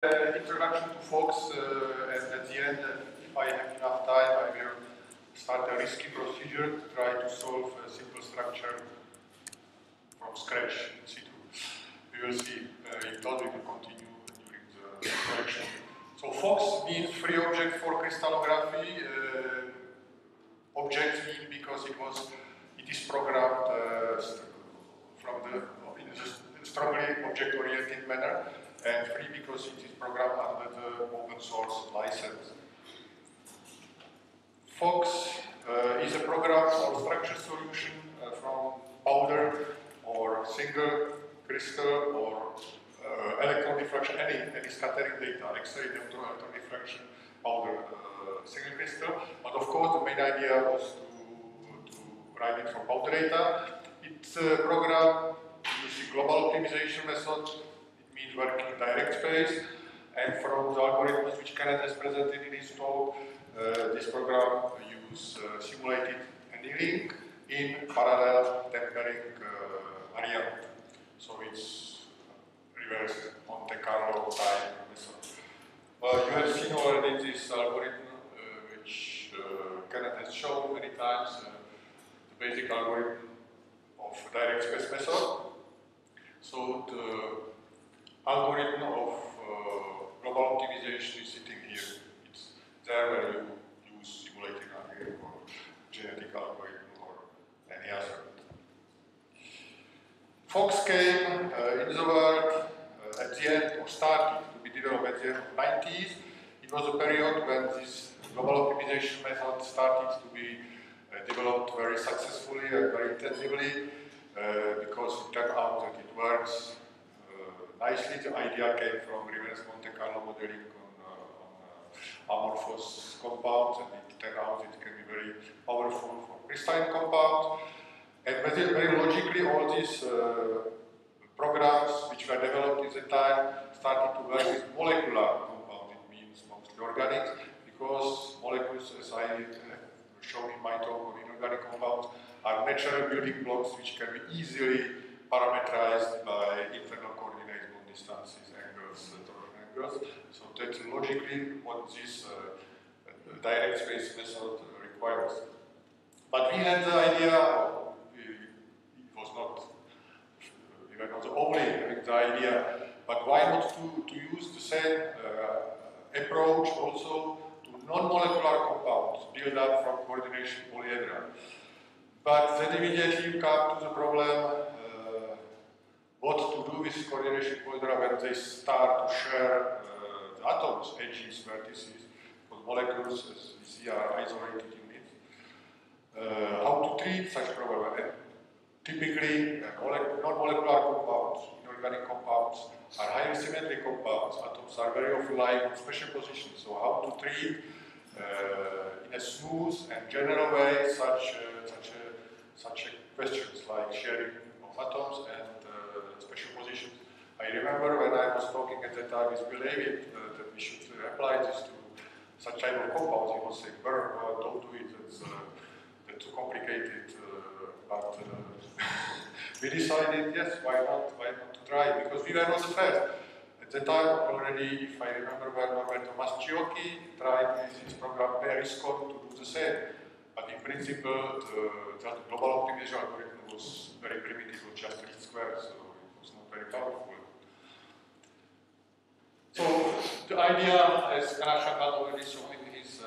Introduction to Fox, and at the end, if I have enough time, I will start a risky procedure to try to solve a simple structure from scratch in situ. We will see. If not, we will continue during the correction. So Fox means free object for crystallography. Objects mean because it is programmed in a strongly object-oriented manner, and free because it is programmed under the open source license. Fox is a program for structure solution from powder or single crystal or electron diffraction, any scattering data, X-ray, electron diffraction, powder, single crystal. But of course, the main idea was to write it for powder data. It's a program using global optimization method. It means working in direct space. And from the algorithms which Kenneth has presented in his talk, this program uses simulated annealing in parallel tempering variant. So it's reverse Monte Carlo type method. You have seen already this algorithm which Kenneth has shown many times, the basic algorithm of direct space method. So the algorithm of global optimization is sitting here. It's there where you use simulated annealing or genetic algorithm or any other. Fox came in the world at the end, or started to be developed at the end of the 90s. It was a period when this global optimization method started to be developed very successfully and very intensively because it turned out that it works nicely. The idea came from reverse Monte Carlo modeling on amorphous compounds, and it turned out it can be very powerful for crystalline compounds. And very logically, all these programs which were developed at the time started to work with molecular compounds. It means mostly organic, because molecules, as I have shown in my talk on inorganic compounds, are natural building blocks which can be easily parameterized by internal coordinates, bond distances, angles, torsion angles. So that's logically what this direct space method requires. But we had the idea. We were not only having the idea, but why not to use the same approach also to non-molecular compounds built up from coordination polyhedra. But then immediately you come to the problem what to do with coordination polyhedra when they start to share the atoms, edges, vertices, because molecules, as we see, are isolated units. How to treat such problem? And typically, non-molecular compounds, inorganic compounds, are highly symmetric compounds. Atoms are very often lying on special positions. So how to treat in a smooth and general way such questions like sharing of atoms and special positions. I remember when I was talking at that time with Bill David that we should apply this to such type of compounds. He was saying, don't do it, that's too complicated. But we decided, yes, why not to try? Because we were not the first. At the time already, if I remember well, Roberto Masciocchi tried with his program Periscope to do the same. But in principle, the global optimization algorithm was very primitive, it was just least squares, so it was not very powerful. So the idea, as Kanashakan already showed in his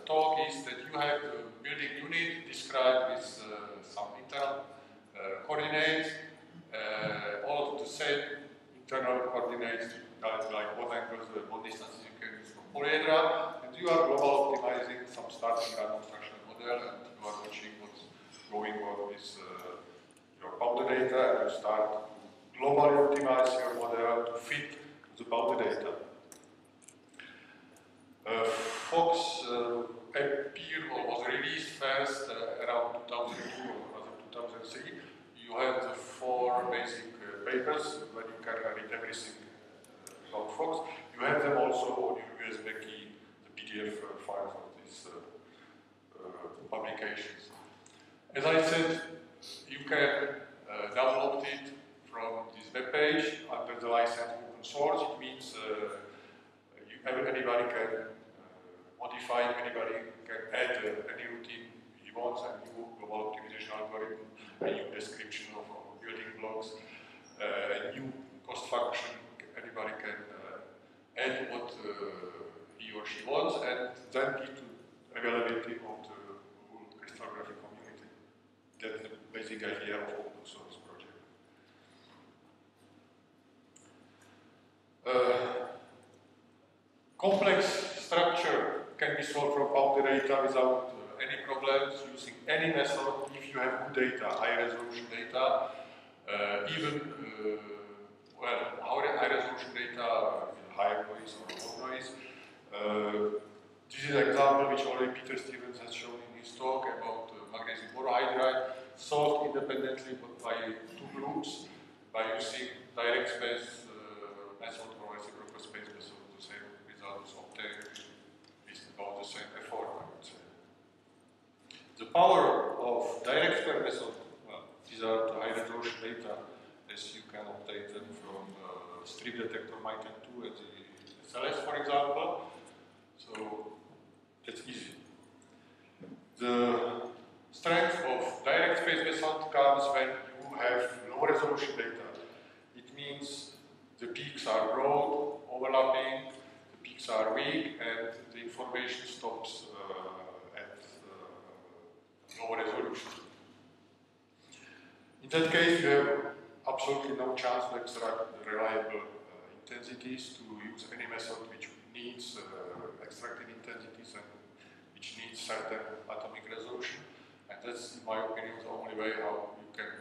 talk, is that you have the building unit described with some internal coordinates, all of the same internal coordinates, like bond angles, bond distances you can use from polyhedra, and you are global optimizing some starting random structural model, and you are watching what's going on with your powder data, and you start to globally optimize your model to fit the powder data. Fox appeared or was released first around 2002 or rather 2003. You have the four basic papers when you can read everything about Fox. You have them also on your USB key, the PDF files of these publications. As I said, you can download it from this web page under the license open source. It means anybody can modify, anybody can add any routine he wants, a new global optimization algorithm, a new description of building blocks, a new cost function. Anybody can add what he or she wants, and then give to availability of the whole crystallographic community. That's the basic idea of open source project. Complex structure can be solved from bounded data without any problems, using any method if you have good data, high resolution data, well, high resolution data with high noise or low noise. This is an example which already Peter Stevens has shown in his talk about magnesium borohydride, solved independently but by two groups by using direct space method or reciprocal space method. The same results obtained with about the same effort, I would say. The power of direct space method, well, these are the high resolution data as you can obtain them from strip detector MyTem2 and the SLS, for example. So that's easy. The strength of direct space method comes when you have low resolution data. It means the peaks are broad, overlapping, the peaks are weak, and the information stops at low resolution. In that case, you have absolutely no chance to extract reliable intensities, to use any method which needs extracted intensities and which needs certain atomic resolution. And that's, in my opinion, the only way how you can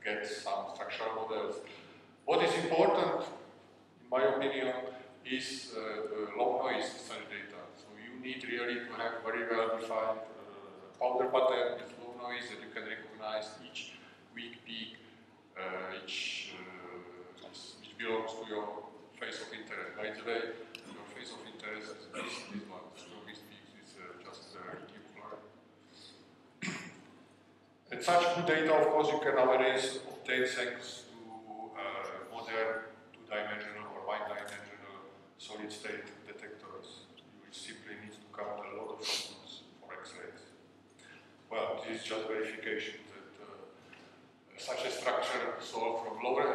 get some structural models. What is important, in my opinion, is low noise such data. So you need really to have very well defined powder pattern with low noise that you can recognize each weak peak, which belongs to your phase of interest. By the way, your phase of interest is this one. So this peak is just reticular. And such good data, of course, you can nowadays obtain thanks to modern two-dimensional or one-dimensional solid-state detectors. You will simply need to count a lot of photons for X-rays. Well, this is just verification that such a structure solved from lower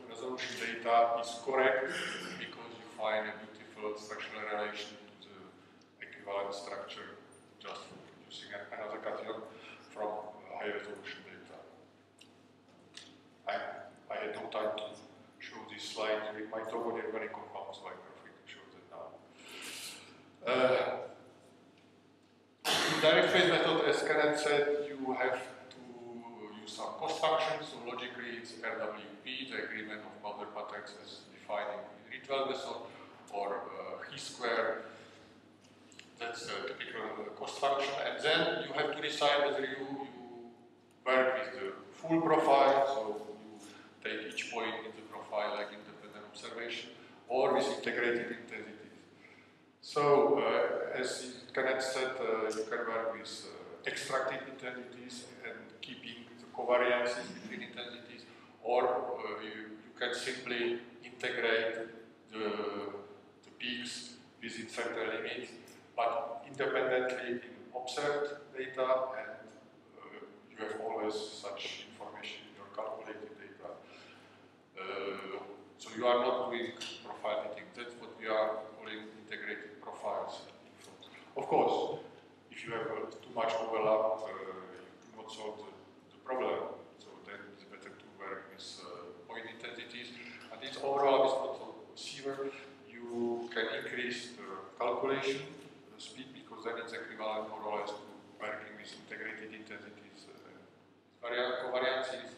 resolution data is correct because you find a beautiful structural relation to the equivalent structure just from producing another cation from high resolution data. I had no time to show this slide during my talk on organic compounds, so I'm afraid to show that now. In direct phase method, as Kenneth said, you have to use some cost functions, so logically it's RWP, the agreement of powder patterns as defined in ritual method, or chi square. That's a typical cost function, and then you have to decide whether you work with the full profile, so you take each point in the profile like independent observation, or with integrated intensities. So, as Kenneth said, you can work with extracted intensities and keeping the covariances between intensities, or you can simply integrate the peaks within certain limits, but independently in observed data, and you have always such information in your calculated data. So you are not doing profile fitting. That's what we are calling integrated profiles. Of course, if you have too much overlap, you do not solve the problem. So then it's better to work with point intensities. And this overlap is not so severe. You can increase the calculation speed because then it's equivalent more or less to working with integrated intensities, covariances,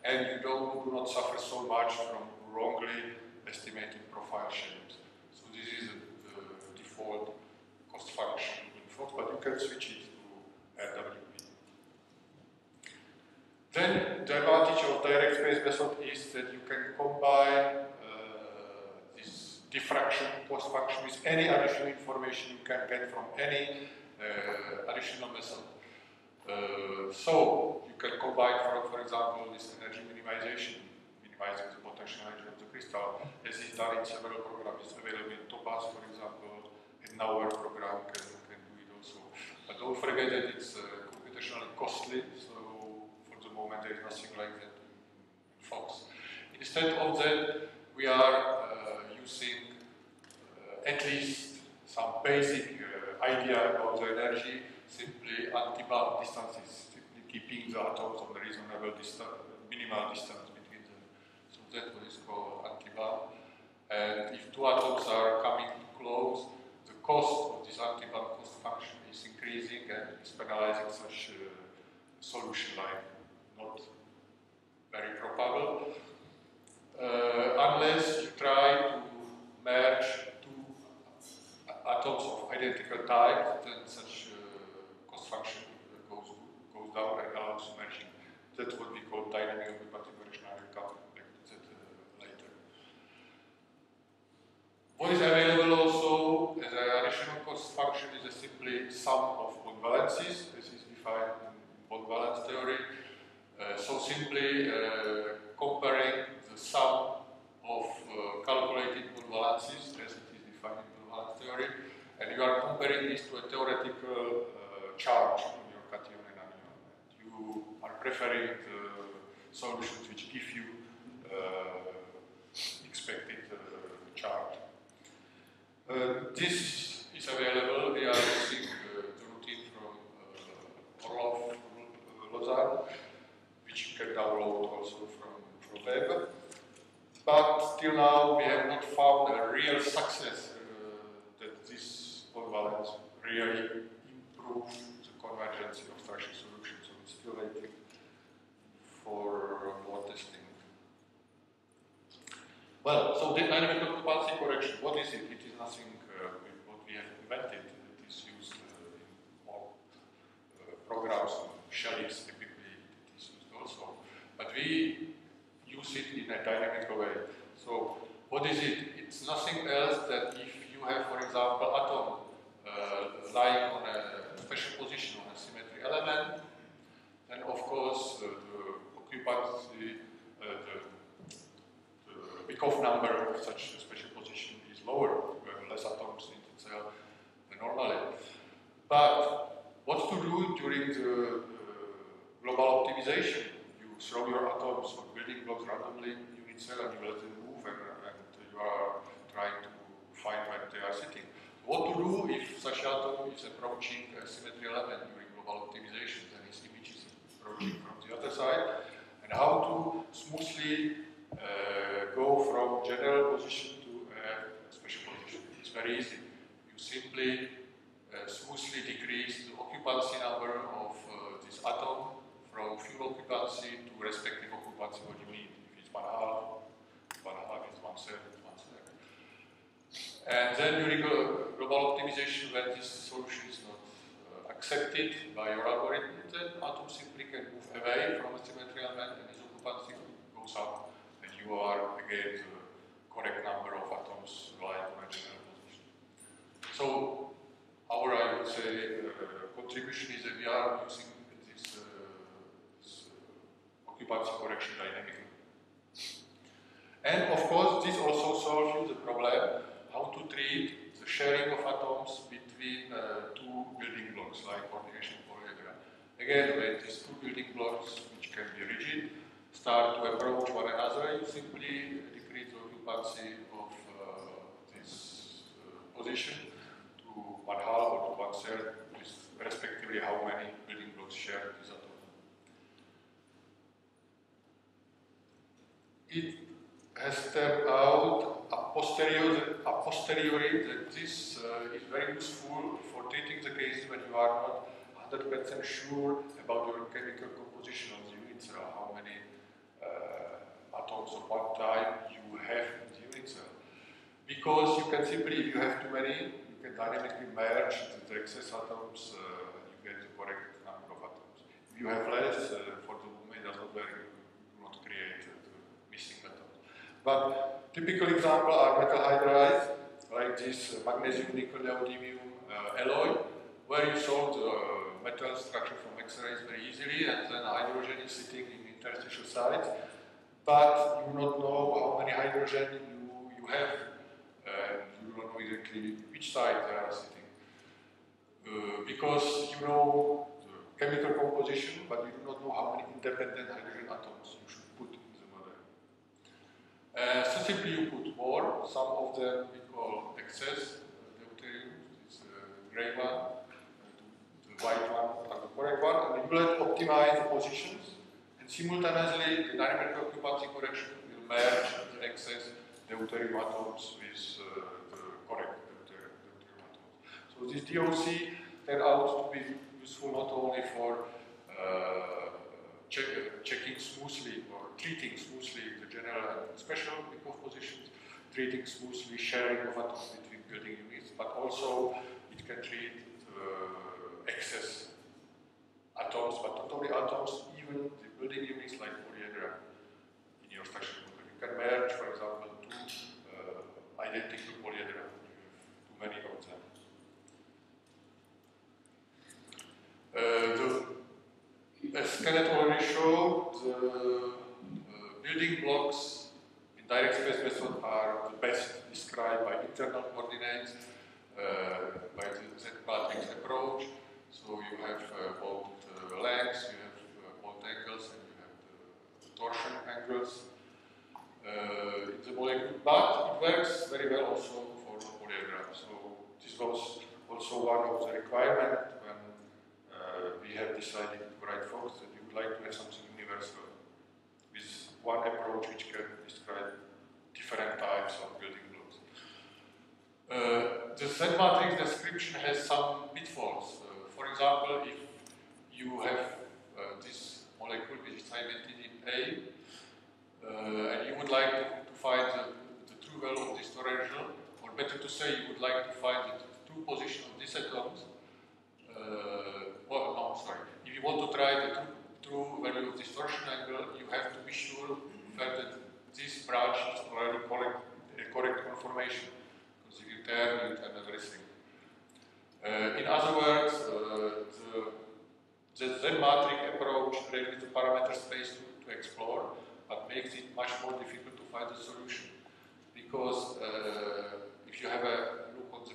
and you do not suffer so much from wrongly estimated profile shapes. So this is the default cost function in Fox, but you can switch it to RWP. Then the advantage of direct space method is that you can combine this diffraction cost function with any additional information you can get from any additional method. So you can combine, for example, this energy minimization, minimizing the potential energy of the crystal, as is done in several programs available in Topaz, for example. our program can do it also. But don't forget that it's computationally costly, so for the moment there is nothing like that in Fox. Instead of that, we are using at least some basic idea about the energy, simply anti-bound distances, simply keeping the atoms on the reasonable distance, minimal distance between them. So that's what is called anti-bound. And if two atoms are coming too close, the cost of this anti-bound cost function is increasing and is penalizing such a solution like not very probable. Unless you try to merge two atoms of identical type, then such cost function goes down and allows merging. That's what we call dynamical compatibility. I will come back to that later. What is available also as an additional cost function is a simply sum of bond balances. This is defined in bond balance theory. So simply comparing the sum of calculated bond balances as it is defined in bond balance theory, and you are comparing this to a theoretical charge on your cation and anion. You are preferring the solutions which give you expected charge. This is available. We are using the routine from Orlov Lausanne, which you can download also from web. But till now, we have not found a real success that this bond balance really improves the convergence of structure solutions. So it's still waiting for more testing. Well, so the dynamical occupancy correction, what is it? It is nothing what we have invented. It is used in more programs, shells typically it is used also. But we use it in a dynamical way. So what is it? It's nothing else than if you have, for example, atom lying on a special position on a symmetry element, then of course the occupancy, the Bikov number of such a special position is lower. You have less atoms in the cell than normally. But what to do during the global optimization? You throw your atoms or building blocks randomly in unit cell and you let them move, and you are trying to find where they are sitting. What to do if such atom is approaching a symmetry element during global optimization, then its image is approaching from the other side, and how to smoothly go from general position to a special position. It's very easy. You simply smoothly decrease the occupancy number of this atom from full occupancy to respective occupancy what you need. If it's 1/2, 1/2 is 1/3, 1/3. And then during global optimization, when this solution is not accepted by your algorithm, then atom simply can move away from a symmetry element and its occupancy goes up, and you are again the correct number of atoms lying on a general position. So our, I would say, contribution is that we are using this occupancy correction dynamically. And of course, this also solves you the problem how to treat the sharing of atoms between two building blocks like coordination polyhedra. Again, when these two building blocks, which can be rigid, start to approach one another, you simply decrease the occupancy of this position to 1/2 or to 1/3, respectively how many building blocks share this atom. It has turned out a posteriori that this is very useful for treating the cases when you are not 100% sure about your chemical composition of the unit cell, how many atoms of one type you have in the unit cell. Because you can simply, if you have too many, you can dynamically merge the excess atoms and you get the correct number of atoms. If you have less, for the moment, it does not work, you do not create the missing atoms. But typical example are metal hydrides, like this magnesium, nickel, neodymium alloy, where you solve the metal structure from X-rays very easily, and then hydrogen is sitting in interstitial sites, but you do not know how many hydrogen you have, and you do not know numerically which side they are sitting. Because you know the chemical composition, but you do not know how many independent hydrogen atoms you should put in the model. So simply you put more, some of them we call excess deuterium, it's the gray one, the white one are the correct one, and you will optimize the positions, and simultaneously the dynamical occupancy correction will merge the excess deuterium atoms with the correct deuterium atoms. So this DOC turned out to be useful not only for checking smoothly or treating smoothly the general and special decompositions, treating smoothly sharing of atoms between building units, but also it can treat excess atoms, but not only atoms, even the building units like polyhedra in your structure model. You can merge, for example, two identical polyhedra, too many of them. As Kenneth already showed, the building blocks in direct space method are the best described by internal coordinates, by the Z-matrix approach. So you have both lengths, you have both angles, and you have the torsion angles in the molecule. But it works very well also for polyhedra. So this was also one of the requirements when we have decided to write Fox that we would like to have something universal with one approach which can describe different types of building blocks. The Z-matrix description has some pitfalls. For example, if you have this molecule which is cited in A, and you would like to find the true value of this torsional, or better to say, you would like to find the true position of these atoms. If you want to try the true value of this torsion angle, you have to be sure that this branch is already a correct conformation. Because if you turn everything. In other words, the Z-matrix approach reduces the parameter space to explore, but makes it much more difficult to find the solution. Because if you have a look on the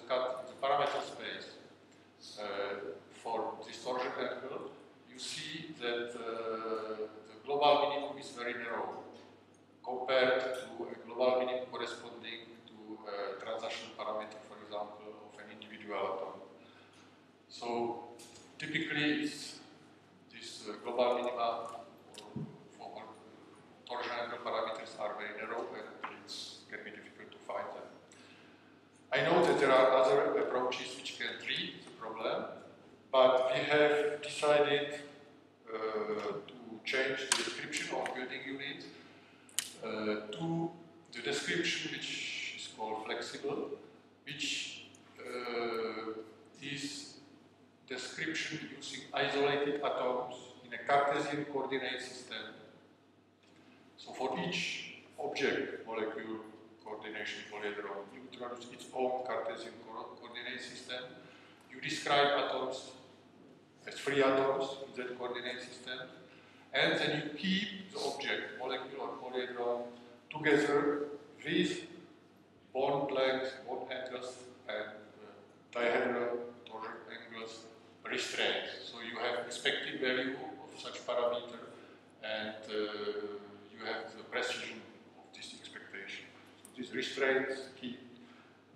parameter space for this torsion angle, you see that the global minimum is very narrow compared to a global minimum corresponding to a transaction parameter, for example, of an individual atom. So typically, this global minima for torsion angle parameters are very narrow, and it can be difficult to find them. I know that there are other approaches which can treat the problem, but we have decided to change the description of building units to the description which is called flexible, which is description using isolated atoms in a Cartesian coordinate system. So for each object, molecule, coordination, polyhedron, you introduce its own Cartesian coordinate system. You describe atoms as free atoms in that coordinate system, and then you keep the object, molecule or polyhedron, together with bond lengths, bond angles, and dihedral torsion angles restrained. So you have expected value of such parameter, and you have the precision of this expectation. So these restraints keep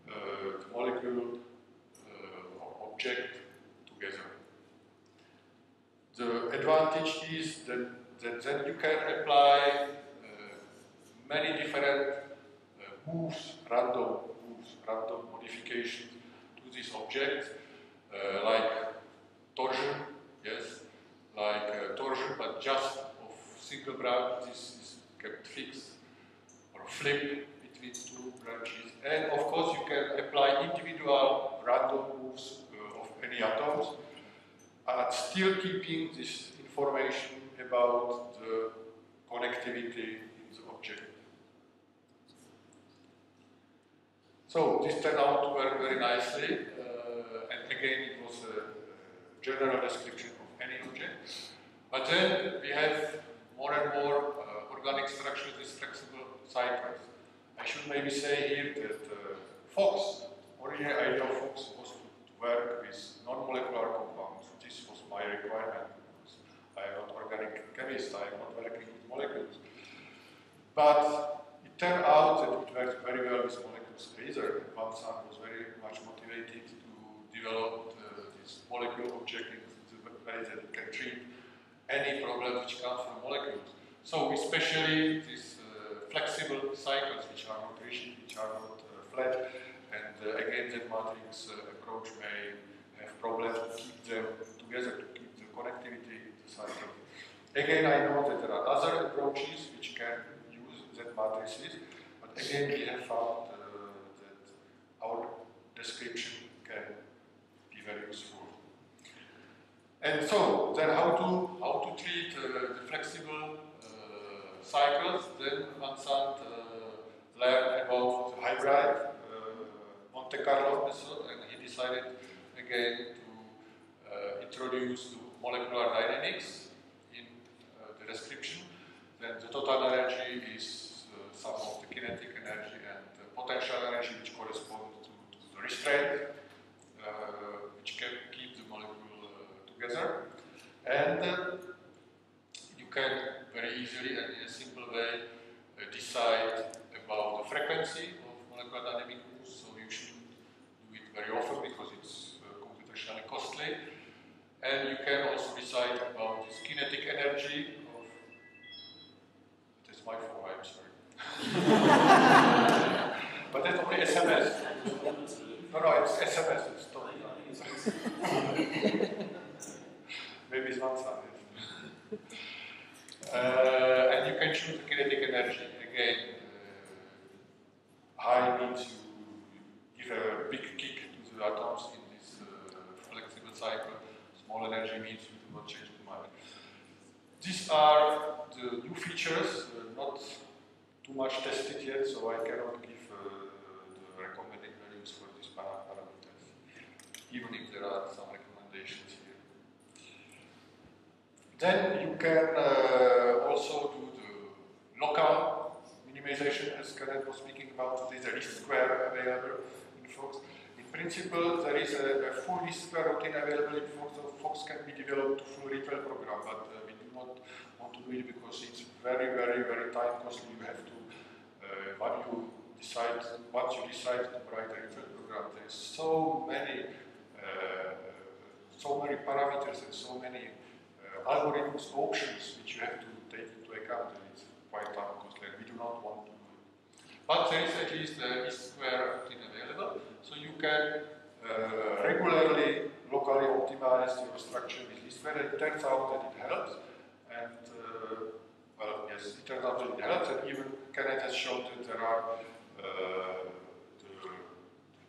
the molecule or object together. The advantage is that then you can apply many different random modifications to this object, like torsion, yes, like torsion, but just of single branch. This is kept fixed, or flip between two branches, and of course you can apply individual random moves of any atoms, still keeping this information about the connectivity in the object. So this turned out to work very nicely, and again it was a general description of any object. But then we have more and more organic structures with flexible cycles. I should maybe say here that Fox original idea of Fuchs was to work with non-molecular compounds. This was my requirement. I am not organic chemist, I am not working with molecules. But it turned out that it works very well with molecules either. And Van Sant was very much motivated to develop this molecule object in the way that it can treat any problem which comes from molecules. So especially these flexible cycles which are not rigid, which are not flat, and again that matrix approach may have problems to keep them together, to keep the connectivity in the cycle. Again, I know that there are other approaches which can use Z matrices, but again we have found that our description can be very useful. And so, then how to treat the flexible cycles? Then Van Sant learned about the hybrid Monte Carlo method, and he decided again to introduce molecular dynamics in the description. Then the total energy is sum of the kinetic energy and the potential energy, which correspond to the restraint, which can keep the molecule together. And you can very easily and in a simple way decide about the frequency of molecular dynamic moves. So you shouldn't do it very often because it's computationally costly. And you can also decide about this kinetic energy of. That's my phone, I'm sorry. But that's only SMS. No, it's SMS. It's totally. Maybe it's not something. And you can choose the kinetic energy. Again, high means you give a big kick to the atoms in this flexible cycle. Small energy means you do not change too much. These are the new features, not too much tested yet, so I cannot give the recommended values for these parameters, even if there are some recommendations here. Then you can also do the local minimization, as Kenneth was speaking about. There is a least square available in Fox. In principle, there is a full least square routine available in Fox, so Fox can be developed to full retail program, but we do not want to do it because it's very, very, very time costly. You have to, once you decide to write a retail program, there's so many parameters and so many algorithms options which you have to take into account, and it's quite time costly, and we do not want to do it. But there is at least a least square routine available, so you can regularly, locally optimize your structure with least square. It turns out that it helps, and well, yes, it turns out that it helps, and even Kenneth has shown that there are the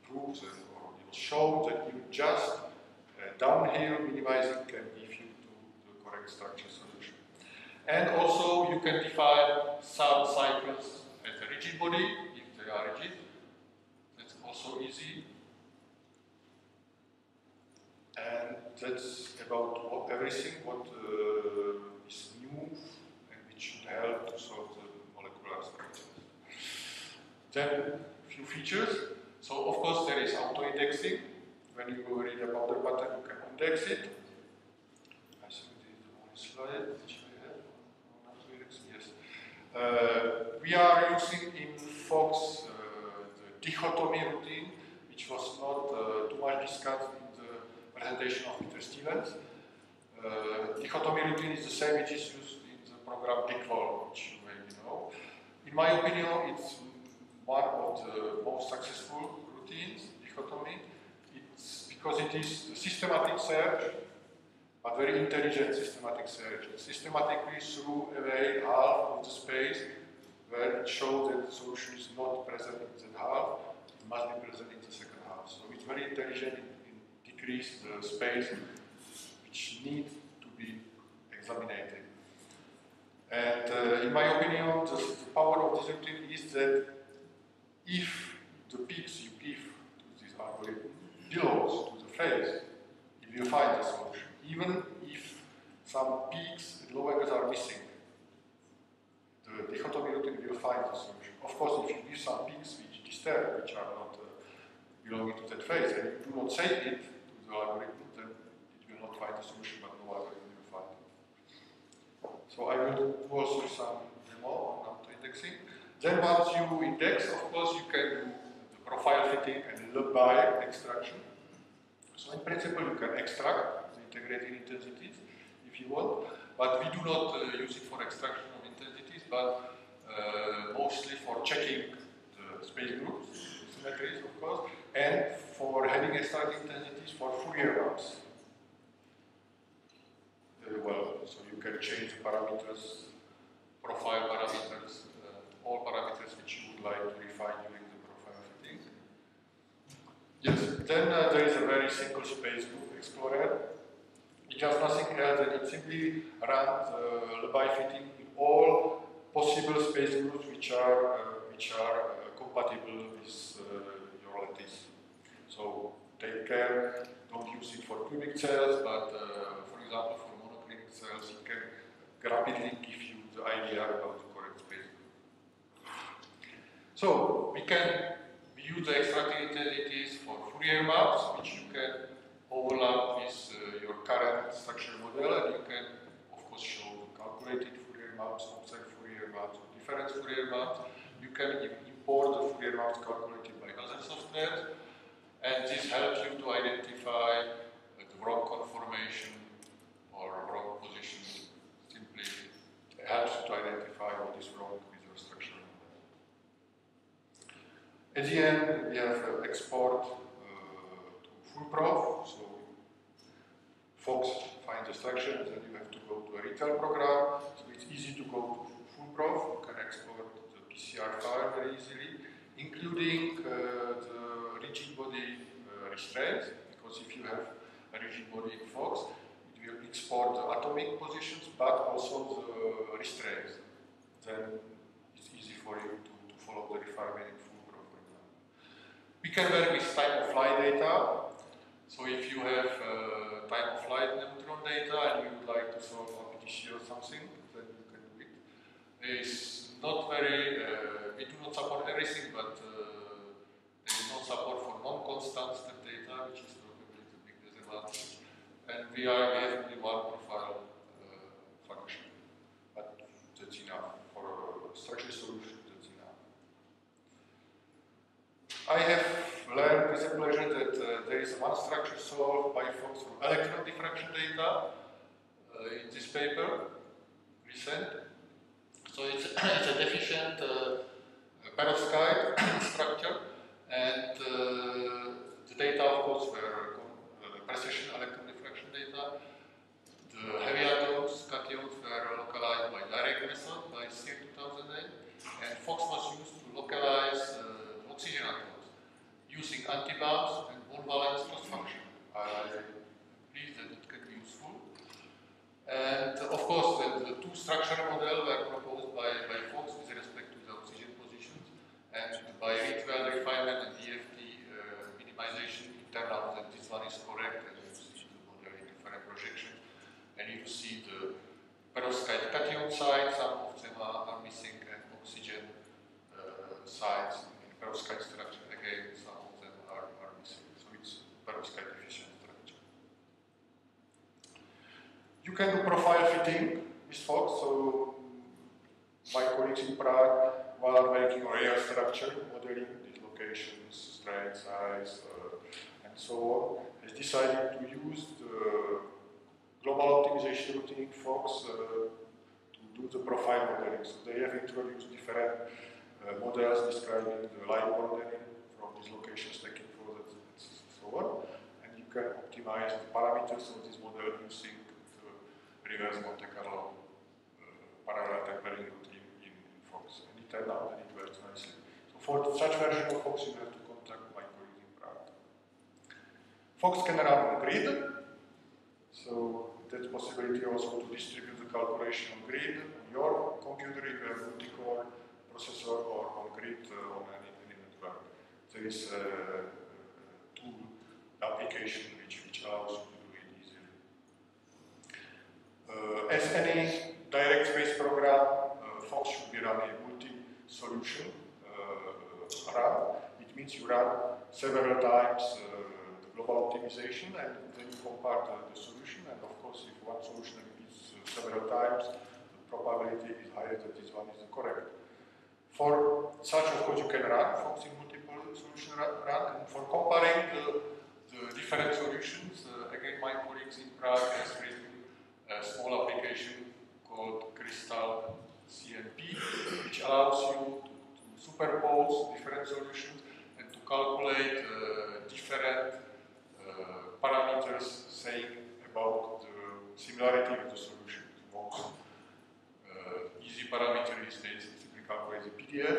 proofs, or it was shown that even just downhill minimizing can give you to the correct structure solution. And also, you can define some cycles as a rigid body, if they are rigid. That's also easy. And that's about everything what is new and which should help to solve the molecular structures. Then, a few features. So, of course, there is auto-indexing. When you read about the pattern, you can index it. I think this is the only slide which I have. Yes. We are using in Fox the dichotomy routine, which was not too much discussed in the presentation of Peter Stevens. Dichotomy routine is the same which is used in the program Pitfalls, which you maybe know. In my opinion, it's one of the most successful routines, dichotomy. Because it is a systematic search, but very intelligent systematic search. It systematically threw away half of the space where it shows that the solution is not present in that half, it must be present in the second half. So it's very intelligent in decrease the space which needs to be examined. And in my opinion, the power of this routine is that if the peaks you give to this algorithm belongs to the phase, it will find the solution, even if some peaks and low angles are missing. The dichotomy routine will find the solution. Of course, if you give some peaks which disturb, which belonging to that phase, and you do not say it to the algorithm, then it will not find the solution, but no algorithm will find it. So I will do also some demo on auto-indexing. Then once you index, of course, you can do the profile fitting and by extraction. So in principle, you can extract the integrated intensities if you want, but we do not use it for extraction of intensities, but mostly for checking the space groups, symmetries, of course, and for having extracted intensities for Fourier maps. Well, so you can change the parameters, profile parameters, all parameters which you would like to refine during the profile fitting. Yes, then there is a very simple space group explorer. It does nothing else than it simply runs Lebesgue fitting in all possible space groups which are compatible with your lattice. So take care, don't use it for cubic cells, but for example for monoclinic cells, it can rapidly give you the idea about the correct space group. So we use the extracted intensities for Fourier maps, which you can overlap with your current structure model, and you can, of course, show calculated Fourier maps, observed Fourier maps, or different Fourier maps. You can import the Fourier maps calculated by other software, and this helps you to identify the wrong conformation or wrong position. Simply helps you to identify what is wrong with your structure model. At the end, we have export to Fullprof. So Fox finds the structure, and then you have to go to a retail program. So it's easy to go to Fullprof. You can export the PCR file very easily, including the rigid body restraints, because if you have a rigid body in Fox, it will export the atomic positions, but also the restraints. Then it's easy for you to follow the refinement in Fullprof, for example. We can work with time-of-flight data. So if you have time-of-flight neutron data and you would like to solve RPTC or something, then you can do it. It's not very, we do not support everything, but there is no support for non-constant step data, which is probably the big disadvantage. And we have only one profile function, but that's enough. For a structure solution, that's enough. I have learned with pleasure that there is one structure solved by Fox from Electron diffraction data in this paper, recent. So it's a deficient perovskite structure, and the data, of course, were precession electron diffraction data. The heavy atoms, cations, were localized by direct method by CIR 2008, and Fox was used to localize oxygen atoms using antibounds and one-valence cross function. I believe that it can be useful. And of course, the two structure models were proposed by Fox with respect to the oxygen positions, and by Ritwell refinement and DFT minimization, it turned out that this one is correct, and you see the model in different projections, and you see the perovskite cation side, some of them are missing, and oxygen sides in perovskite structure, again, some of them are missing. So it's perovskite efficient structure. You can do profile fitting with Fox. So my colleagues in Prague, while making a real structure, modeling these locations, strain size, and so on, has decided to use the global optimization routine in Fox to do the profile modeling. So they have introduced different models describing the line boundary from these locations, taking photos, and so on. And you can optimize the parameters of this model using the reverse Monte Carlo parallel tempering routine in Fox. And it turned out that it works nicely. So for such version of Fox, you have to contact my colleagues in Prague. Fox can run on grid. So that's possibility also to distribute the calculation on grid on your computer, if you have multi-core processor, or on grid on any network. There is a tool application which allows you to do it easily. As any direct space program, Fox should be running a multi-solution run. It means you run several times the global optimization, and then you compare the solution, and of course if one solution repeats several times, the probability is higher that this one is the correct. For such, of course, you can run Fox in multiple solution run, and for comparing the different solutions, again, my colleagues in Prague has written a small application called Crystal CNP, which allows you to superpose different solutions and to calculate different parameters saying about the similarity of the solution. The most easy parameter is this, simply calculate the PDF,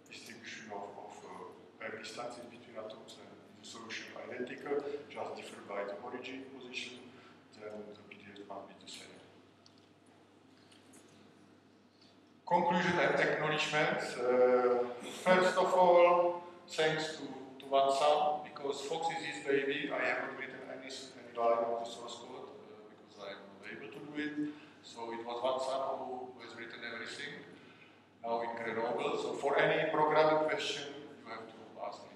distribution of pair distances between atoms, and the solution identical, just differ by the origin position, then the PDF must be the same. Conclusion and acknowledgements. First of all, thanks to Vansam, because Fox is his baby. I haven't written any line of the source code because I'm not able to do it. So it was Vansam who has written everything, now in Grenoble. So for any programming question, you have to ask him.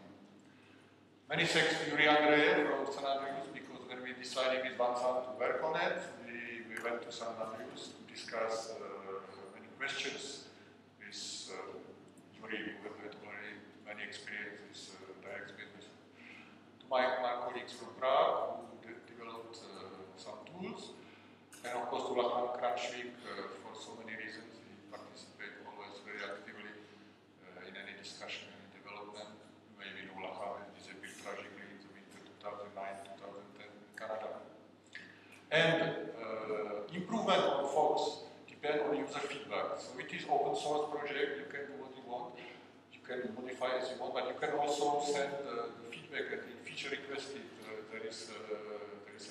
Many thanks to Yuri Andreev from San Andreas, because when we decided with Vansam to work on it, we went to San Andreas to discuss questions with Yuri, who had already many experiences, direct experiences. To my colleagues from Prague, who developed some tools, and of course to Lachlan Kranchvik for so many reasons. He participates always very actively in any discussion, any development. Maybe know Lachlan disappeared tragically in the winter 2009-2010 in Canada. And improvement on Fox on user feedback. So it is open source project, you can do what you want, you can modify as you want, but you can also send the feedback and in feature requested. There is a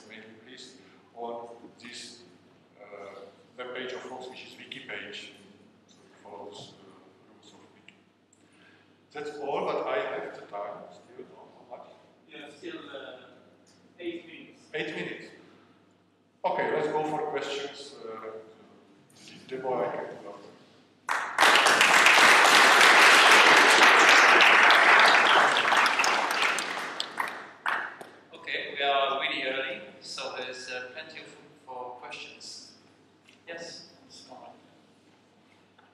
mailing list on this web page of Fox, which is wiki page, so it follows the rules of wiki. That's all, but I have the time still. How much? Yeah, still 8 minutes. 8 minutes. Okay, let's go for questions. Okay, we are really early, so there's plenty of room for questions. Yes?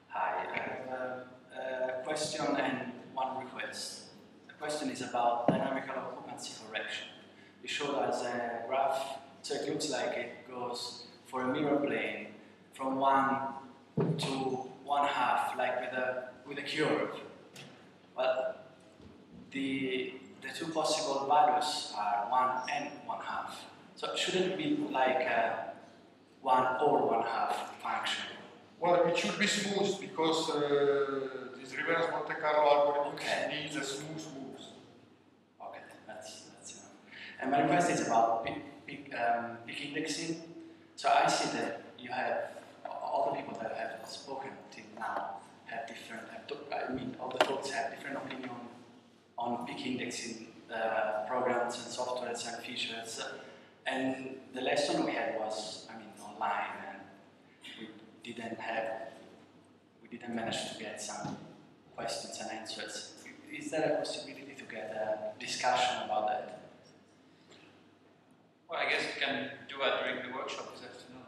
Hi, I have a question and one request. The question is about dynamical occupancy correction. You showed us a graph, so it looks like it goes for a mirror plane from 1 to 1/2, like with a curve. But the two possible values are 1 and 1/2. So shouldn't it be like a 1 or 1/2 function? Well, it should be smooth because this reverse Monte Carlo algorithm needs a smooth move. Okay, that's enough. And my request is about peak indexing. So I see that you have all the people that have spoken till now have different. All the folks have different opinion on peak indexing programs and softwares and features. And the lesson we had was, online, and we didn't manage to get some questions and answers. Is there a possibility to get a discussion about that? Well, I guess we can do that during the workshop this afternoon.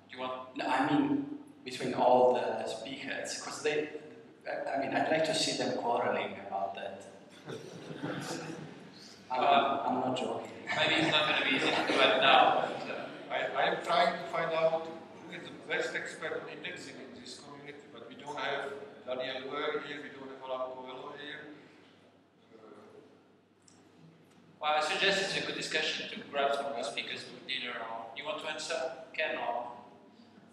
Do you want? No, I mean between all the speakers, because I'd like to see them quarreling about that. I'm not joking. Maybe it's not going to be easy to do that now. But, I am trying to find out who is the best expert on indexing in this community, but we don't have Daniel Ware here, we don't have Alan Coelho here. well, I suggest it's a good discussion to grab some of the speakers to dinner. Or you want to answer, Ken, or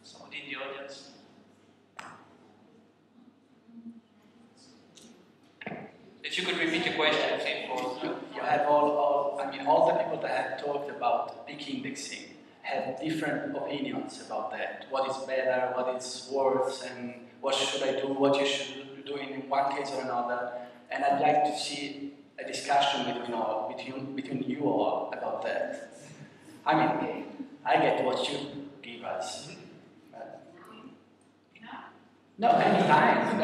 somebody in the audience? If you could repeat the question, You have all the people that have talked about peak indexing have different opinions about that. What is better, what is worse, and what should I do, what you should do in one case or another. And I'd like to see a discussion between you all about that. I get what you give us. No, anytime,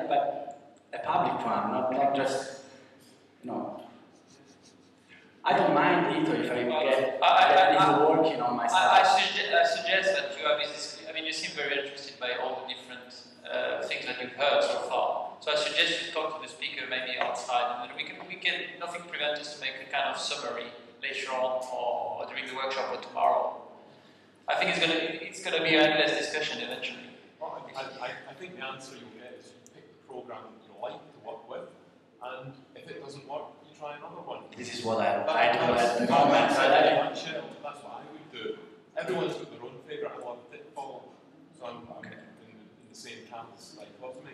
but a public one, not just, I don't mind either if I get that is working on my side. I suggest that you have this. I mean, you seem very interested by all the different things that you've heard so far. So I suggest you talk to the speaker maybe outside, and then we can. Nothing prevents us to make a kind of summary later on, or during the workshop, or tomorrow. I think it's gonna be an endless discussion eventually. Well, I think the answer you'll get is you pick the program you like to work with, and if it doesn't work, you try another one. This is what I do at the moment. That's what I would do. Everyone's got their own favourite. I love Pitfalls, so I'm in the same camp as like me.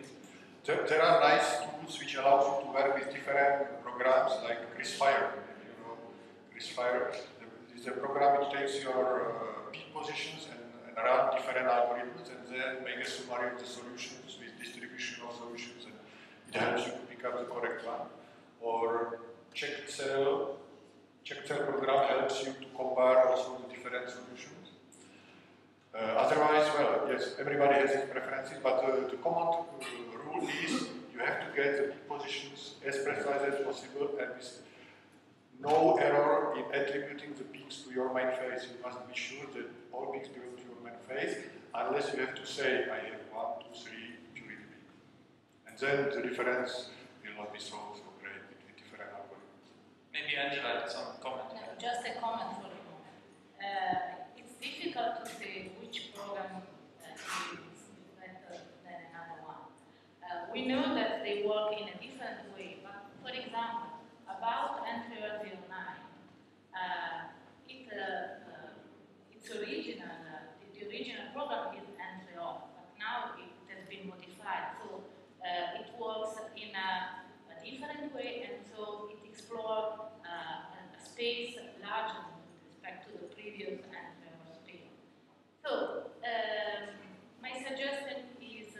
There are nice tools which allow you to work with different programs like CrisFire. You know, CrisFire is a program which takes your peak positions and run different algorithms and then make a summary of the solutions with distribution of solutions, and it helps you to pick up the correct one. Or check cell program helps you to compare also the different solutions. Otherwise, well, yes, everybody has its preferences, but the common rule is you have to get the peak positions as precise as possible and with no error in attributing the peaks to your main phase. You must be sure that all peaks belong to your main phase, unless you have to say, I have 1, 2, 3 during the peak. And then the difference will not be so great between different algorithms. Maybe Angela had some comment. No, just a comment for a moment. It's difficult to say which program is better than another one. We know that they work in a different way, but for example, about N3009, the original program is N30, but now it has been modified, so it works in a different way, and so it explores a space larger with respect to the previous N30 space. So my suggestion is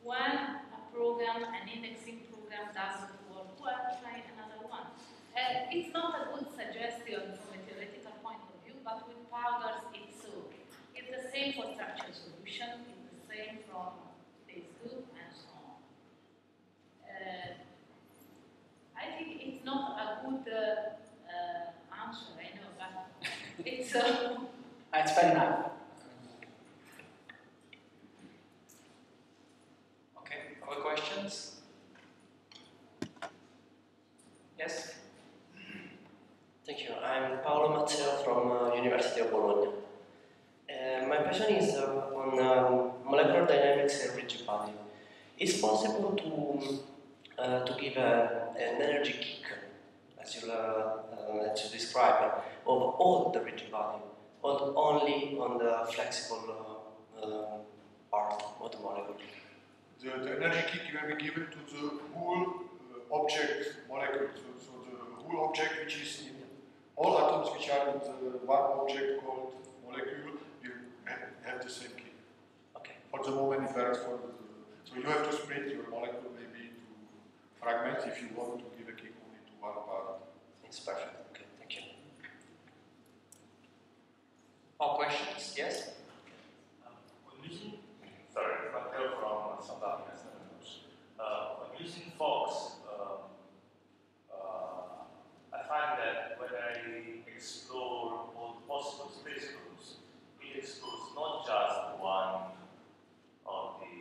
when a program, an indexing program doesn't work well, try another one. It's not a good suggestion from a theoretical point of view, but with powders it's so. It's the same for structured solution, it's the same from space group, and so on. I think it's not a good answer, I know, but it's It's fair enough. Okay, other questions? Yes? Thank you. I'm Paolo Mazzeo from University of Bologna. My question is on molecular dynamics and rigid body. Is possible to give an energy kick, as you described, of all the rigid body, or only on the flexible part of the molecule? The energy kick will be given to the whole object molecule. So the whole object, which is in all atoms which are in the one object called molecule, will have the same kick. Okay. For the moment, it varies for the. So you have to split your molecule maybe into fragments if you want to give a kick only to one part. It's perfect. Okay, thank you. More questions? Yes? Sorry, Matteo from South Africa. When using Fox, I find that when I explore all the possible space groups, it explores not just one of the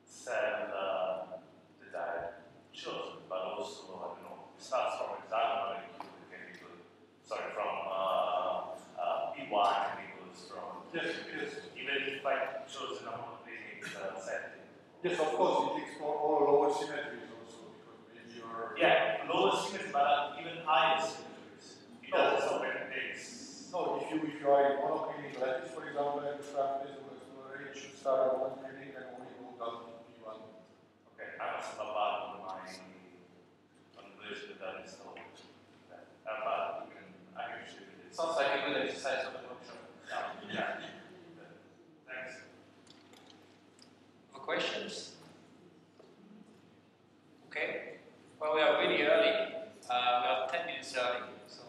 cell that I chosen, but also, I don't know, it starts from hexagonal molecule, from P1 and it goes from. Yes. Even if I chose a monoclinic setting. Yes, of course, it explores all lower symmetries also, because maybe you're. Yeah, lower symmetries, but even higher symmetries. It doesn't stop when it takes. No, if you are in monoclinic lattice, for example, and the surface will explore, it should start at one clinic and only go down to P1. Okay, I must have allowed my version that is not. But I can show you this. Sounds like a good exercise of the workshop. Yeah. Thanks. More questions? Okay. Well, we are really early. We are 10 minutes early. So,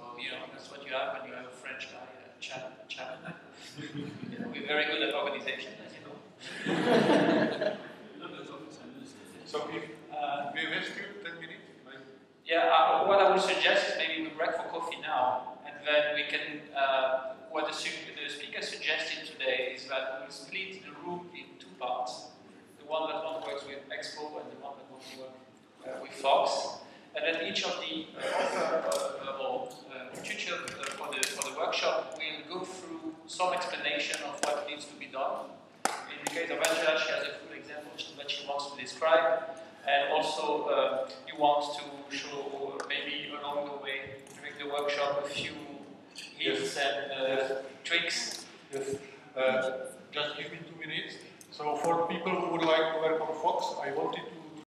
that's what you have when you have a French guy chat. We're very good at organization, as you know. So if we have still 10 minutes, Yeah, would suggest is maybe we break for coffee now, and then we can, what the speaker suggested today is that we split the room in two parts. The one that works with Expo and the one that works with Fox. And then each of the tutor for the workshop will go through some explanation of what needs to be done. In the case of Angela, she has a full example that she wants to describe. And also, you want to show maybe along the way during the workshop a few hints and tricks. Yes. Just give me 2 minutes. So for people who would like to work on Fox, I wanted to